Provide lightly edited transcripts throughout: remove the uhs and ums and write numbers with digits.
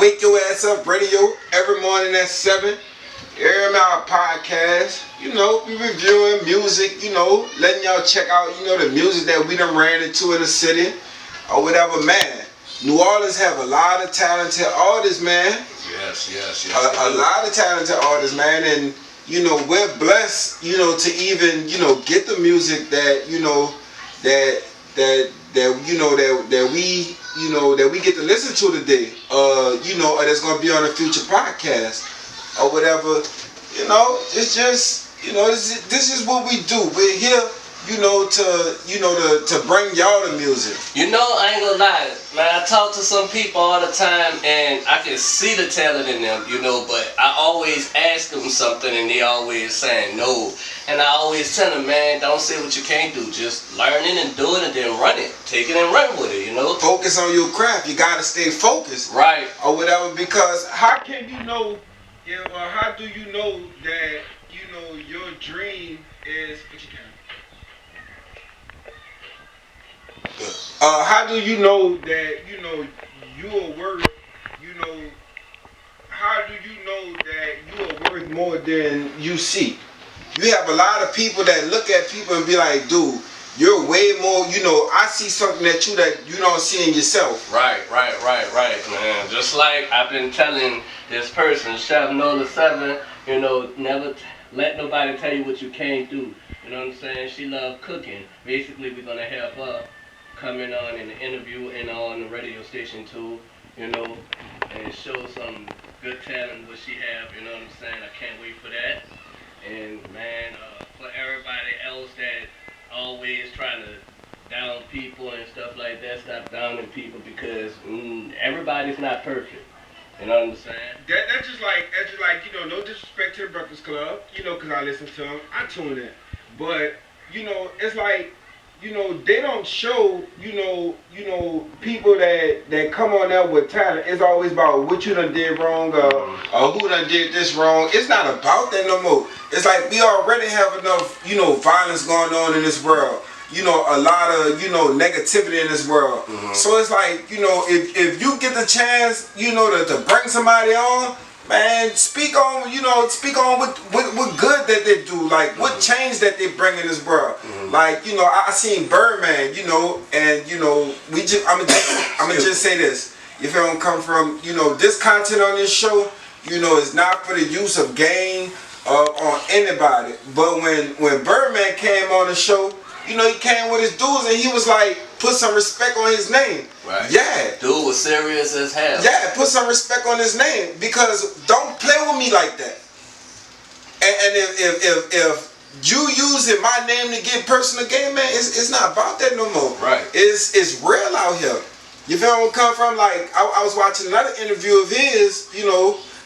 Wake Your Ass Up Radio every morning at 7. Air them out podcast. We reviewing music, letting y'all check out, the music that we done ran into in the city or whatever, man. New Orleans have a lot of talented artists, man. Yes. A lot of talented artists, man, and we're blessed, to even, get the music that, that we get to listen to today, or that's gonna be on a future podcast or whatever. It's just, this is what we do. We're here, to bring y'all the music. I ain't gonna lie, man. I talk to some people all the time, and I can see the talent in them, but I always ask them something, and they always saying no. And I always tell them, man, don't say what you can't do. Just learn it and do it, and then run it. Take it and run with it, Focus on your craft. You gotta stay focused. Right. Or whatever, because how can you know, or how do you know that, your dream is what you can? How do you know that, you are worth, how do you know that you are worth more than you see? You have a lot of people that look at people and be like, dude, you're way more, I see something that you don't see in yourself. Right, man. Just like I've been telling this person, Chef Nola 7, never let nobody tell you what you can't do. You know what I'm saying? She loves cooking. Basically, we're going to have her coming on in the interview and on the radio station too, and show some good talent what she have, you know what I'm saying? I can't wait for that. And man, for everybody else that always trying to down people and stuff like that, stop downing people, because everybody's not perfect. You know what I'm saying? That's just like, no disrespect to the Breakfast Club, because I listen to them, I tune in. But, it's like, they don't show, people that come on there with talent. It's always about what you done did wrong, or who done did this wrong. It's not about that no more. It's like we already have enough, violence going on in this world. A lot of, negativity in this world. Mm-hmm. So it's like, if you get the chance, to bring somebody on, man, speak on what good that they do, like what change that they bring in this world. Mm-hmm. Like, I seen Birdman, and I'ma just say this. If it don't come from, this content on this show, is not for the use of gain on anybody. But when Birdman came on the show, he came with his dudes and he was like, put some respect on his name. Right. Yeah. Dude was serious as hell. Yeah, put some respect on his name, because don't play with me like that. And if you using my name to get personal gain, man, it's not about that no more. Right. It's real out here. You feel where I'm coming from? Like, I was watching another interview of his,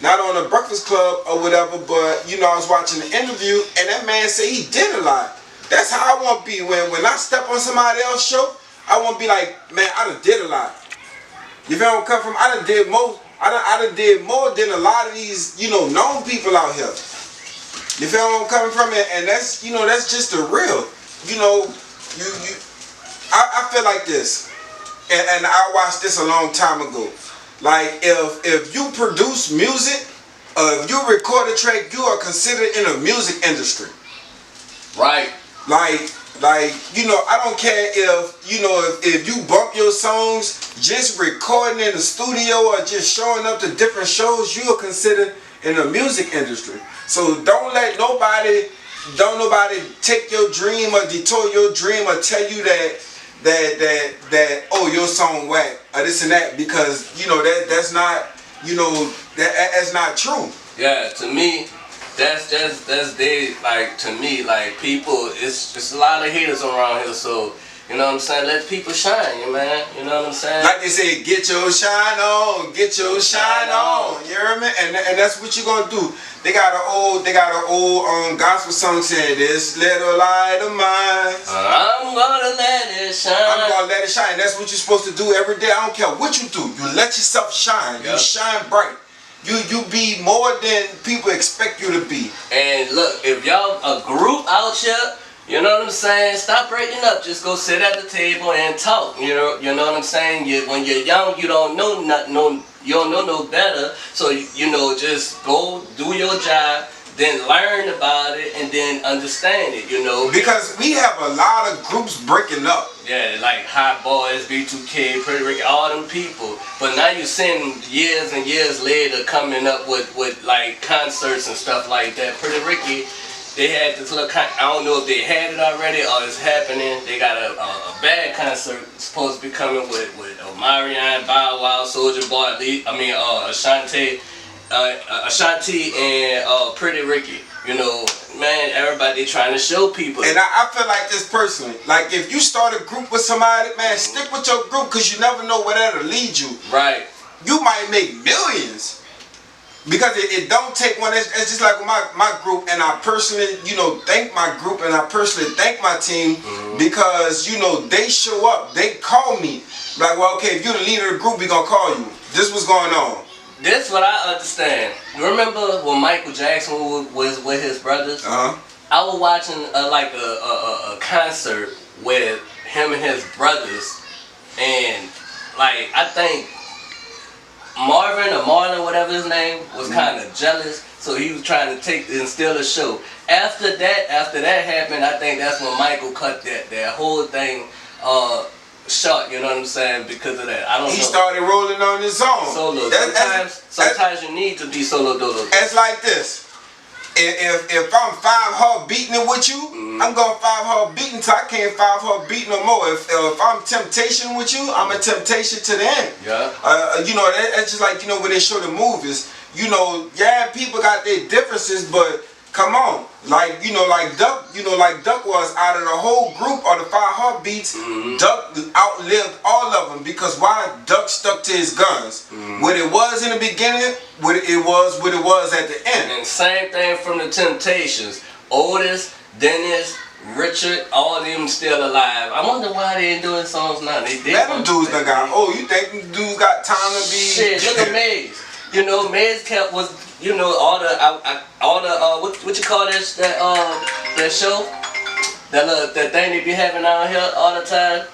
not on the Breakfast Club or whatever, but I was watching the interview, and that man said he did a lot. That's how I want to be. When I step on somebody else's show, I want to be like, man, I done did a lot. You feel where I'm coming from? I done did more than a lot of these, known people out here. You feel where I'm coming from? And that's, that's just the real. I feel like this, and I watched this a long time ago. Like, if you produce music, if you record a track, you are considered in the music industry. Right. Like, I don't care if you bump your songs, just recording in the studio or just showing up to different shows, you are considered in the music industry. So don't nobody take your dream or detour your dream or tell you that oh, your song whack or this and that, because that's not that's not true. Yeah, to me, that's they, like, to me, like, people, it's a lot of haters around here, so, you know what I'm saying, let people shine, man, you know what I'm saying? Like they say, get your shine on, get your shine on, you hear me? And that's what you're gonna do. They got an old gospel song saying, this little light of mine, I'm gonna let it shine. I'm gonna let it shine. That's what you're supposed to do every day. I don't care what you do. You let yourself shine. Yep. You shine bright. You be more than people expect you to be. And look, if y'all a group out here, you know what I'm saying, stop breaking up. Just go sit at the table and talk. You know what I'm saying? When you're young, you don't know nothing. You don't know no better. So you know, just go do your job, then learn about it, and then understand it. You know, because we have a lot of groups breaking up. yeah, like Hot Boys, B2K, Pretty Ricky, all them people. But now you're seeing years and years later coming up with like concerts and stuff like that. Pretty Ricky, they had this little I don't know if they had it already or it's happening. They got a bad concert supposed to be coming with Omarion, Bow Wow, Soulja Boy, Ashanti and Pretty Ricky. You know, man, everybody trying to show people. And I feel like this personally. Like, if you start a group with somebody, man, stick with your group because you never know where that'll lead you. Right. You might make millions. Because it don't take one. It's just like with my group, and I personally, you know, thank my group, and I personally thank my team because, you know, they show up. They call me. Like, well, okay, if you're the leader of the group, we gonna call you. This what's going on. This what I understand. Remember when Michael Jackson was with his brothers? I was watching a concert with him and his brothers, and like I think Marvin or Marlon, whatever his name, was kind of jealous, so he was trying to instill a show. After that happened, I think that's when Michael cut that whole thing short, you know what I'm saying, because of that. I don't know. He started rolling on his own. Solo. Sometimes you need to be solo dolo. It's like this. If I'm 5 hard beating it with you, I'm going 5 hard beating till I can't 5 hard beat no more. If I'm temptation with you, I'm a temptation to the end. Yeah. You know, that's just like, you know, when they show the movies, you know, yeah, people got their differences, but come on, like, you know, like Duck was out of the whole group or the 5 heartbeats, Duck outlived all of them because why? Duck stuck to his guns. What it was in the beginning, what it was at the end. And same thing from the Temptations. Otis, Dennis, Richard, all of them still alive. I wonder why they ain't doing songs now. They did. Let them dudes that got, oh, you think them dudes got time to be? Shit, look at Maze. You know, Maze was, you know, all the what you call that show, that thing they be having out here all the time,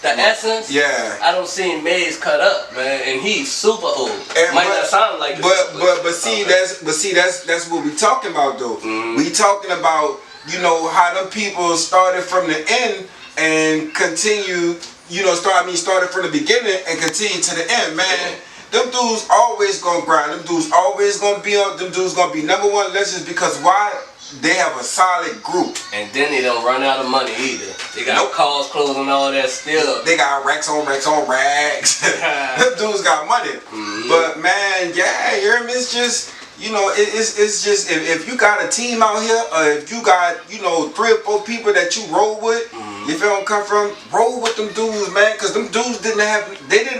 the Essence. Yeah. I don't see Maze cut up, man, and he's super old. Might not sound like it. But see, that's what we talking about though. We talking about, you know, how them people started from the end and continue, you know, started from the beginning and continue to the end, man. Them dudes always gonna grind. Them dudes always gonna be on. Them dudes gonna be #1 legends because why? They have a solid group. And then they don't run out of money either. They got cars, clothes, and all that still. They got racks on racks on racks. Them dudes got money. But man, yeah, it's just, you know, it's just if you got a team out here, or if you got, you know, 3 or 4 people that you roll with, you feel them come from, roll with them dudes, man, because them dudes didn't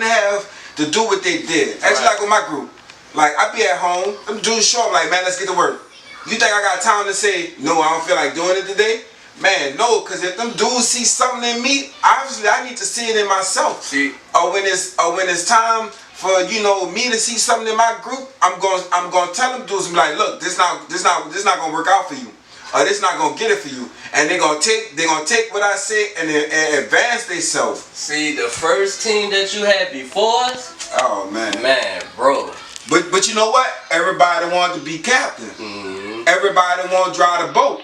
have to do what they did. Actually, like with my group, like I be at home, them dudes show up like, man, let's get to work. You think I got time to say, no, I don't feel like doing it today? Man, no, because if them dudes see something in me, obviously I need to see it in myself. See? Or when it's time for, you know, me to see something in my group, I'm going to tell them dudes, I'm like, look, this not going to work out for you. Or this not going to get it for you. And they're going to take what I say and advance themselves. See, the first team that you had before us, oh man. Man, bro. But you know what? Everybody wanted to be captain. Everybody want to drive the boat.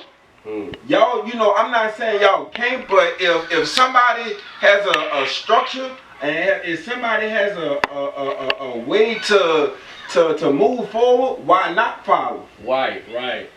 Y'all, you know, I'm not saying y'all can't, but if somebody has a structure and if somebody has a way to move forward, why not follow? Right.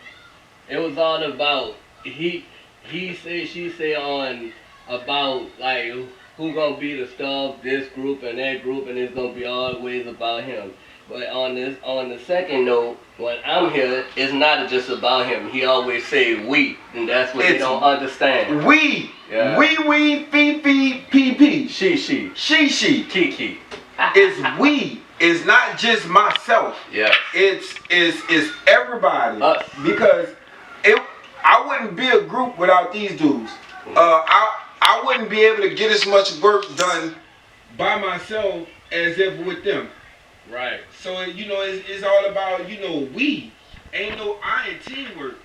It was all about he say she say on about like who gonna be the star of this group and that group, and it's gonna be always about him. But on the second note, when I'm here, it's not just about him. He always say we, and that's what they don't understand. We, yeah. we, fee, pee. She, Kiki. It's we. It's not just myself. Yeah. It's everybody. Because I wouldn't be a group without these dudes. I wouldn't be able to get as much work done by myself as if with them. Right. So, you know, it's all about, you know, we. Ain't no I in teamwork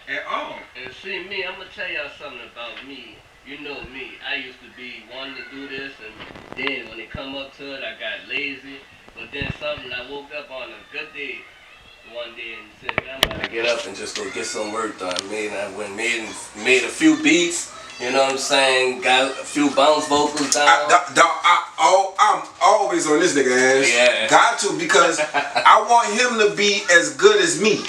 at all. And see, me, I'm going to tell y'all something about me. You know me. I used to be wanting to do this, and then when it come up to it, I got lazy. But then something, I woke up on a good day one day and said, man, I'm about to get up and just go get some work done. I went made a few beats. You know what I'm saying? Got a few bounce vocals down. I'm always on this nigga ass. Yeah. Got to, because I want him to be as good as me.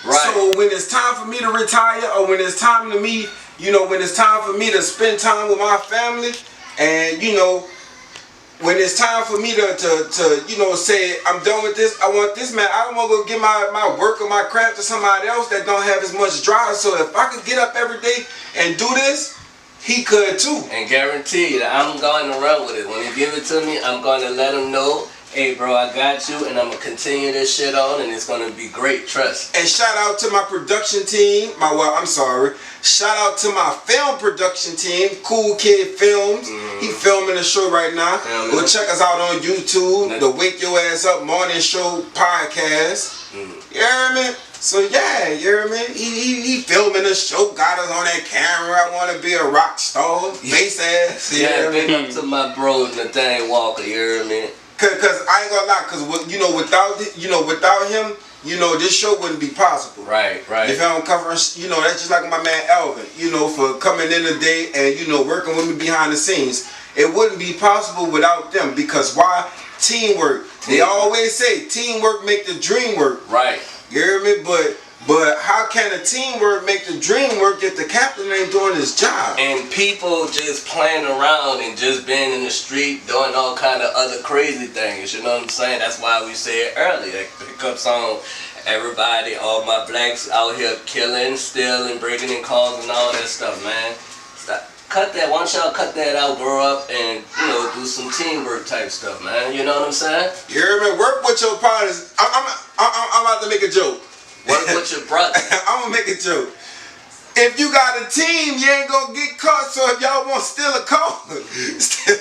Right. So when it's time for me to retire, or when it's time to me, when it's time for me to spend time with my family, and when it's time for me to say I'm done with this, I want this, man. I don't want to go get my work or my craft to somebody else that don't have as much drive. So if I could get up every day and do this, he could too. And guaranteed, I'm going to run with it. When he give it to me, I'm going to let him know, hey bro, I got you, and I'm going to continue this shit on, and it's going to be great, trust. And shout out to my production team, shout out to my film production team, Cool Kid Films. He filming the show right now. Go check us out on YouTube, the Wake Your Ass Up Morning Show podcast. You hear me? So yeah, you hear me? He filming the show, got us on that camera. I want to be a rock star, bass ass. Yeah, big up to my bro Nathaniel Walker. You hear me? Cause I ain't gonna lie, cause without him, this show wouldn't be possible. Right. If I'm covering, that's just like my man Elvin, for coming in today and working with me behind the scenes. It wouldn't be possible without them, because why? Teamwork. They always say teamwork make the dream work. Right. You hear me? But how can a teamwork make the dream work if the captain ain't doing his job? And people just playing around and just being in the street doing all kind of other crazy things. You know what I'm saying? That's why we said earlier, pick up song, everybody, all my blacks out here killing, stealing, breaking in cars and all that stuff, man. Stop. Cut that. Why don't y'all cut that out, grow up, and do some teamwork type stuff, man. You know what I'm saying? You hear me? Work with your partners. I'm about to make a joke. Work with your brother. I'm gonna make a joke. If you got a team, you ain't gonna get caught. So if y'all want to steal a car, steal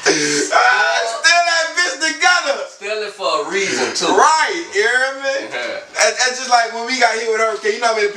that bitch together. Steal it for a reason too. Right, you hear me? That's just like when we got hit with Hurricane. You know how many people